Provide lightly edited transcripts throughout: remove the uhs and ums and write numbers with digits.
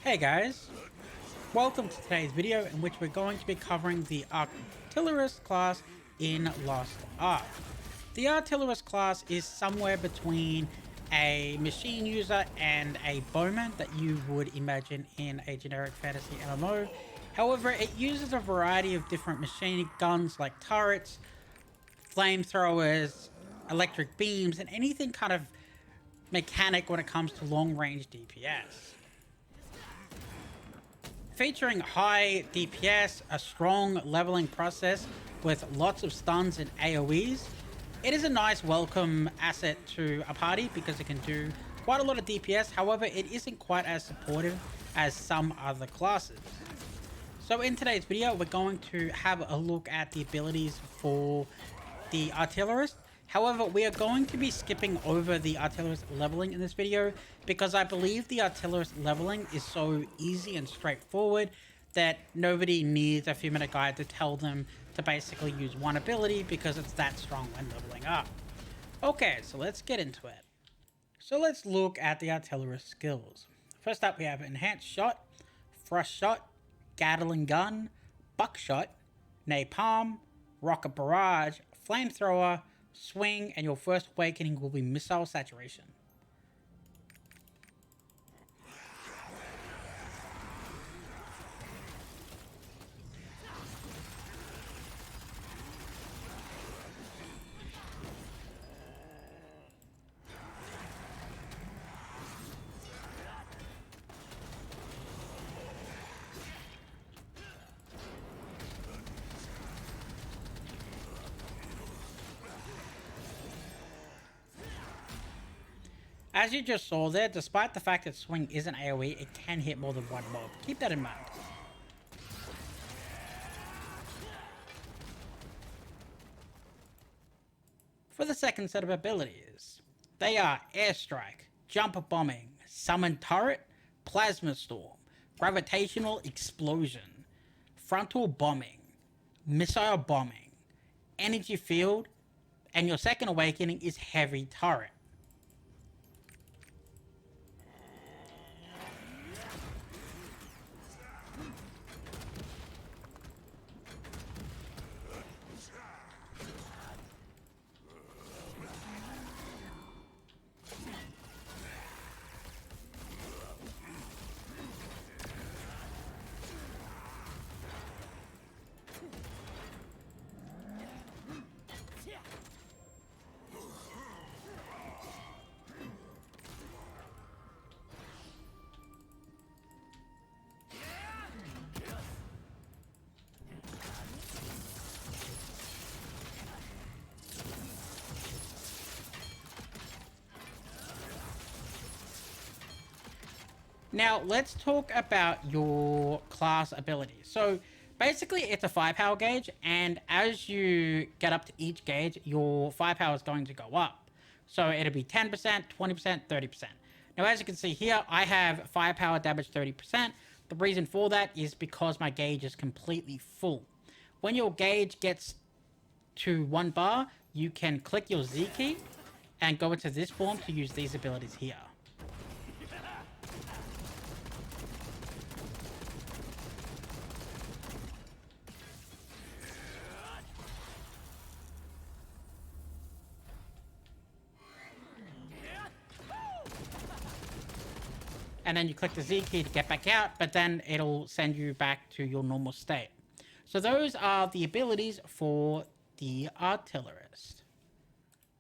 Hey guys, welcome to today's video in which we're going to be covering the Artillerist class in Lost Ark. The Artillerist class is somewhere between a machine user and a bowman that you would imagine in a generic fantasy MMO. However, it uses a variety of different machine guns like turrets, flamethrowers, electric beams, and anything kind of mechanic when it comes to long range DPS. Featuring high DPS, a strong leveling process with lots of stuns and AoEs, it is a nice welcome asset to a party because it can do quite a lot of DPS. However, it isn't quite as supportive as some other classes. So in today's video, we're going to have a look at the abilities for the Artillerist. However, we are going to be skipping over the Artillerist leveling in this video because I believe the Artillerist leveling is so easy and straightforward that nobody needs a few minute guide to tell them to basically use one ability because it's that strong when leveling up. Okay, so let's get into it. So let's look at the Artillerist skills. First up, we have Enhanced Shot, Thrust Shot, Gatling Gun, Buckshot, Napalm, Rocket Barrage, Flamethrower, Swing, and your first awakening will be Missile Saturation. As you just saw there, despite the fact that Swing isn't AoE, it can hit more than one mob. Keep that in mind. For the second set of abilities, they are Airstrike, Jumper Bombing, Summon Turret, Plasma Storm, Gravitational Explosion, Frontal Bombing, Missile Bombing, Energy Field, and your second awakening is Heavy Turret. Now, let's talk about your class abilities. So, basically, it's a firepower gauge, and as you get up to each gauge, your firepower is going to go up. So, it'll be 10%, 20%, 30%. Now, as you can see here, I have firepower damage 30%. The reason for that is because my gauge is completely full. When your gauge gets to 1 bar, you can click your Z key and go into this form to use these abilities here. And then you click the Z key to get back out, but then it'll send you back to your normal state. So those are the abilities for the Artillerist.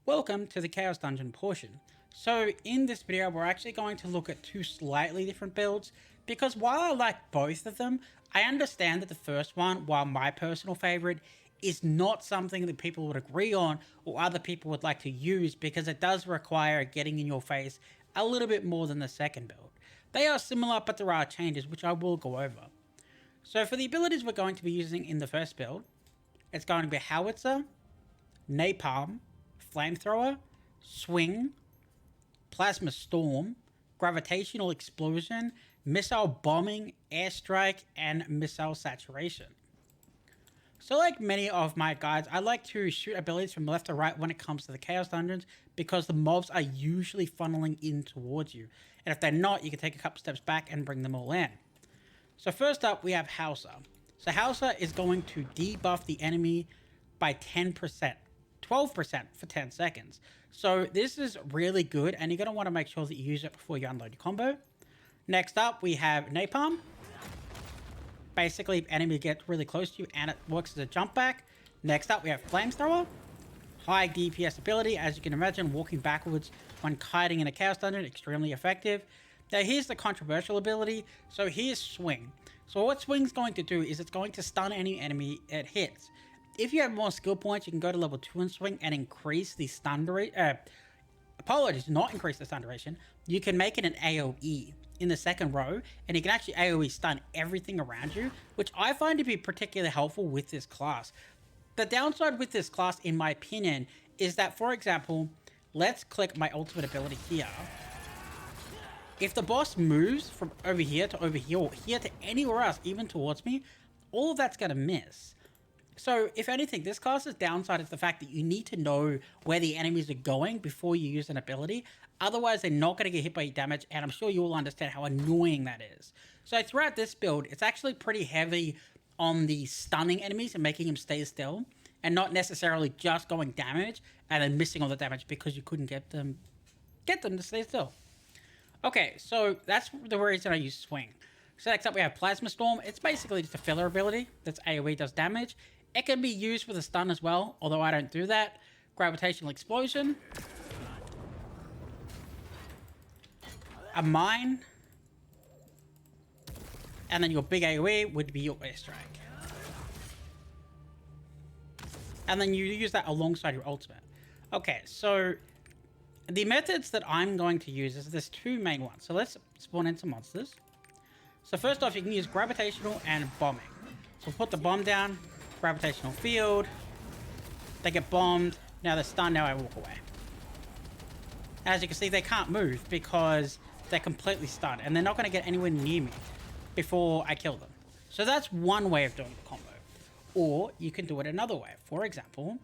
Welcome to the Chaos Dungeon portion. So in this video, we're actually going to look at two slightly different builds, because while I like both of them, I understand that the first one, while my personal favorite, is not something that people would agree on or other people would like to use, because it does require getting in your face a little bit more than the second build. They are similar, but there are changes, which I will go over. So for the abilities we're going to be using in the first build, it's going to be Howitzer, Napalm, Flamethrower, Swing, Plasma Storm, Gravitational Explosion, Missile Bombing, Airstrike, and Missile Saturation. So like many of my guides, I like to shoot abilities from left to right when it comes to the Chaos Dungeons, because the mobs are usually funneling in towards you. And if they're not, you can take a couple steps back and bring them all in. So first up, we have Hauser. So Hauser is going to debuff the enemy by 10%, 12% for 10 seconds. So this is really good, and you're going to want to make sure that you use it before you unload your combo. Next up, we have Napalm. Basically, if enemy gets really close to you, and it works as a jump back. Next up, we have Flamethrower. High DPS ability, as you can imagine, walking backwards when kiting in a Chaos Dungeon, extremely effective. Now, here's the controversial ability. So here's Swing. So what Swing's going to do is it's going to stun any enemy it hits. If you have more skill points, you can go to level 2 in Swing and increase the stun duration. Apologies, not increase the stun duration. You can make it an AoE in the second row, and you can actually AoE stun everything around you, which I find to be particularly helpful with this class. The downside with this class, in my opinion, is that, for example, let's click my ultimate ability here. If the boss moves from over here to over here, or here to anywhere else, even towards me, all of that's going to miss. So, if anything, this class's downside is the fact that you need to know where the enemies are going before you use an ability. Otherwise, they're not going to get hit by your damage, and I'm sure you all understand how annoying that is. So, throughout this build, it's actually pretty heavy on the stunning enemies and making them stay still, and not necessarily just going damage and then missing all the damage because you couldn't get them to stay still. Okay, so that's the reason I use Swing. So next up we have Plasma Storm. It's basically just a filler ability that's AoE, does damage. It can be used with a stun as well, although I don't do that. Gravitational Explosion. A Mine. And then your big AoE would be your Airstrike. And then you use that alongside your ultimate. Okay, so the methods that I'm going to use is there's two main ones. So let's spawn in some monsters. So first off, you can use Gravitational and Bombing. So put the bomb down, Gravitational Field. They get bombed. Now they're stunned, now I walk away. As you can see, they can't move because they're completely stunned. And they're not going to get anywhere near me before I kill them. So that's one way of doing the combo. Or you can do it another way. For example,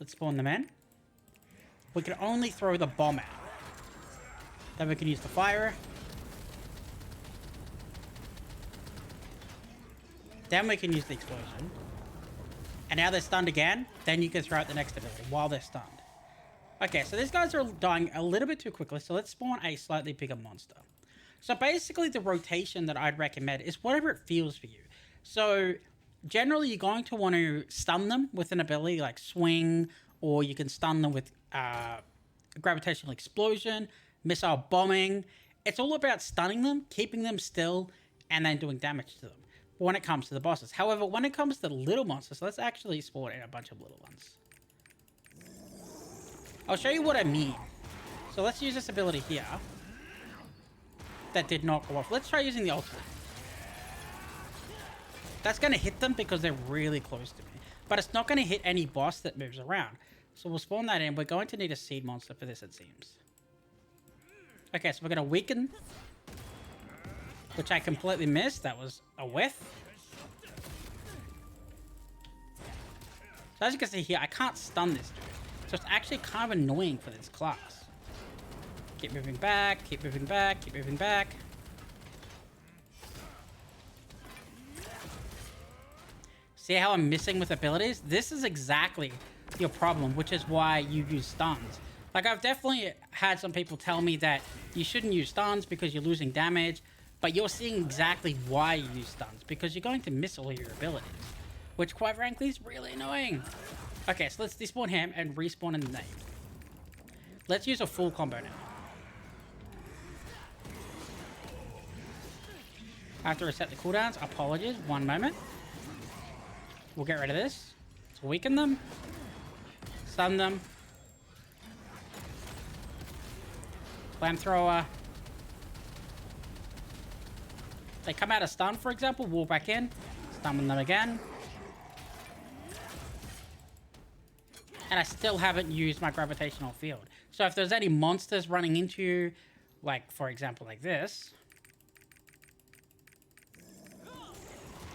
let's spawn them in. We can only throw the bomb out. Then we can use the fire. Then we can use the explosion. And now they're stunned again. Then you can throw out the next ability while they're stunned. Okay, so these guys are dying a little bit too quickly. So let's spawn a slightly bigger monster. So basically the rotation that I'd recommend is whatever it feels for you. So generally you're going to want to stun them with an ability like Swing, or you can stun them with Gravitational Explosion, Missile Bombing. It's all about stunning them, keeping them still, and then doing damage to them when it comes to the bosses. However, when it comes to the little monsters, let's actually spawn in a bunch of little ones. I'll show you what I mean. So let's use this ability here. That did not go off. Let's try using the ultimate. That's going to hit them because they're really close to me. But it's not going to hit any boss that moves around. So we'll spawn that in. We're going to need a seed monster for this, it seems. Okay, so we're going to weaken. Which I completely missed. That was a whiff. So as you can see here, I can't stun this dude. So it's actually kind of annoying for this class. Keep moving back, keep moving back, keep moving back. See how I'm missing with abilities? This is exactly your problem, which is why you use stuns. Like, I've definitely had some people tell me that you shouldn't use stuns because you're losing damage, but you're seeing exactly why you use stuns, because you're going to miss all your abilities, which quite frankly is really annoying. Okay, so let's despawn him and respawn in the name. Let's use a full combo now. I have to reset the cooldowns. Apologies. One moment. We'll get rid of this. Let's weaken them. Stun them. Flamethrower. They come out of stun, for example. Walk back in. Stun them again. And I still haven't used my gravitational field. So if there's any monsters running into you, like, for example, like this,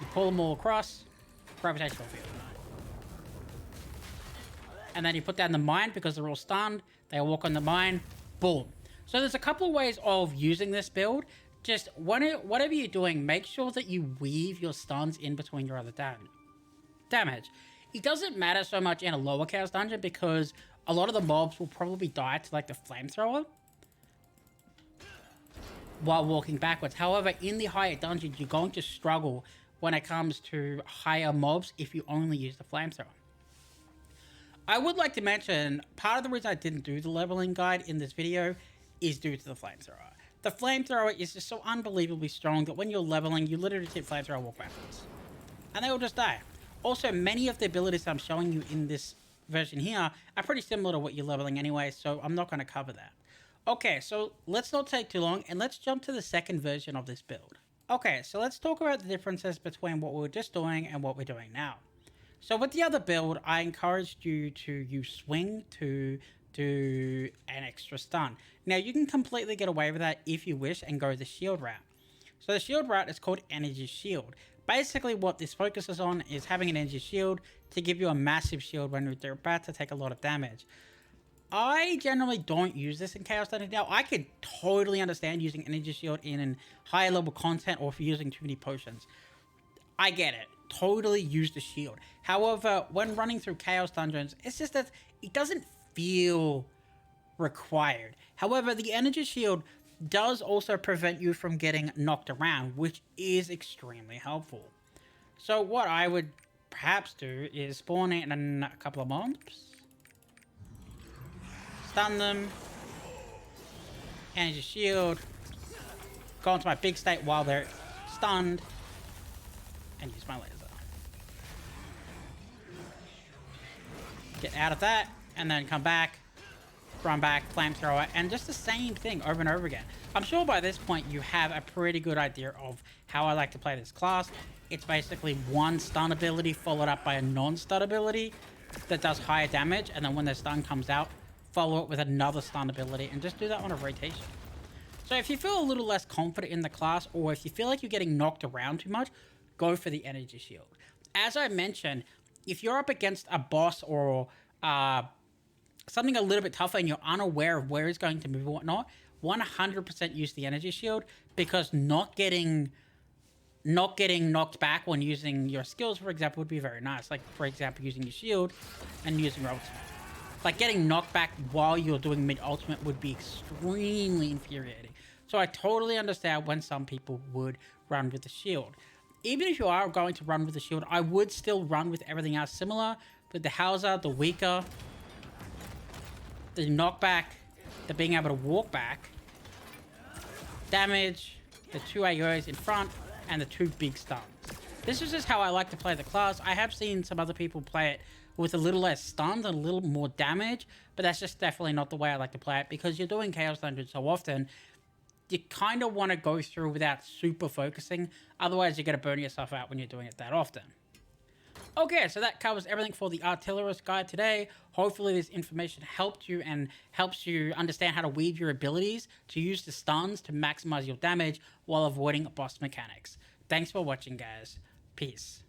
you pull them all across, gravitational field. And then you put down the mine because they're all stunned. They walk on the mine, boom. So there's a couple of ways of using this build. Just whatever you're doing, make sure that you weave your stuns in between your other damage. It doesn't matter so much in a lower chaos dungeon because a lot of the mobs will probably die to like the flamethrower while walking backwards. However, in the higher dungeons, you're going to struggle when it comes to higher mobs if you only use the flamethrower. I would like to mention, part of the reason I didn't do the leveling guide in this video is due to the flamethrower. The flamethrower is just so unbelievably strong that when you're leveling, you literally hit flamethrower, walk backwards. And they will just die. Also, many of the abilities I'm showing you in this version here are pretty similar to what you're leveling anyway, so I'm not going to cover that. Okay, so let's not take too long, and let's jump to the second version of this build. Okay, so let's talk about the differences between what we were just doing and what we're doing now. So with the other build, I encouraged you to use swing to do an extra stun. Now, you can completely get away with that if you wish and go the shield route. So the shield route is called energy shield. Basically, what this focuses on is having an energy shield to give you a massive shield when you're about to take a lot of damage. I generally don't use this in Chaos Dungeon. Now, I could totally understand using energy shield in higher level content or if you're using too many potions. I get it. Totally use the shield. However, when running through Chaos Dungeons, it's just that it doesn't feel required. However, the energy shield does also prevent you from getting knocked around, which is extremely helpful. So what I would perhaps do is spawn in a couple of mobs, stun them, energy shield, go into my big state while they're stunned, and use my laser. Get out of that, and then come back, run back, flamethrower, and just the same thing over and over again. I'm sure by this point you have a pretty good idea of how I like to play this class. It's basically one stun ability followed up by a non-stun ability that does higher damage, and then when the stun comes out, follow it with another stun ability, and just do that on a rotation. So if you feel a little less confident in the class, or if you feel like you're getting knocked around too much, go for the energy shield. As I mentioned, if you're up against a boss or something a little bit tougher and you're unaware of where it's going to move or whatnot, 100% use the energy shield, because not getting knocked back when using your skills, for example, would be very nice. Like, for example, using your shield and using your ultimate. Like, getting knocked back while you're doing mid-ultimate would be extremely infuriating. So I totally understand when some people would run with the shield. Even if you are going to run with the shield, I would still run with everything else similar. With the Hauser, the weaker, the knockback, the being able to walk back, damage, the 2 AOs in front, and the 2 big stuns. This is just how I like to play the class. I have seen some other people play it with a little less stuns and a little more damage, but that's just definitely not the way I like to play it, because you're doing Chaos Dungeons so often, you kind of want to go through without super focusing. Otherwise, you're going to burn yourself out when you're doing it that often. Okay, so that covers everything for the Artillerist guide today. Hopefully this information helped you and helps you understand how to weave your abilities to use the stuns to maximize your damage while avoiding boss mechanics. Thanks for watching, guys. Peace.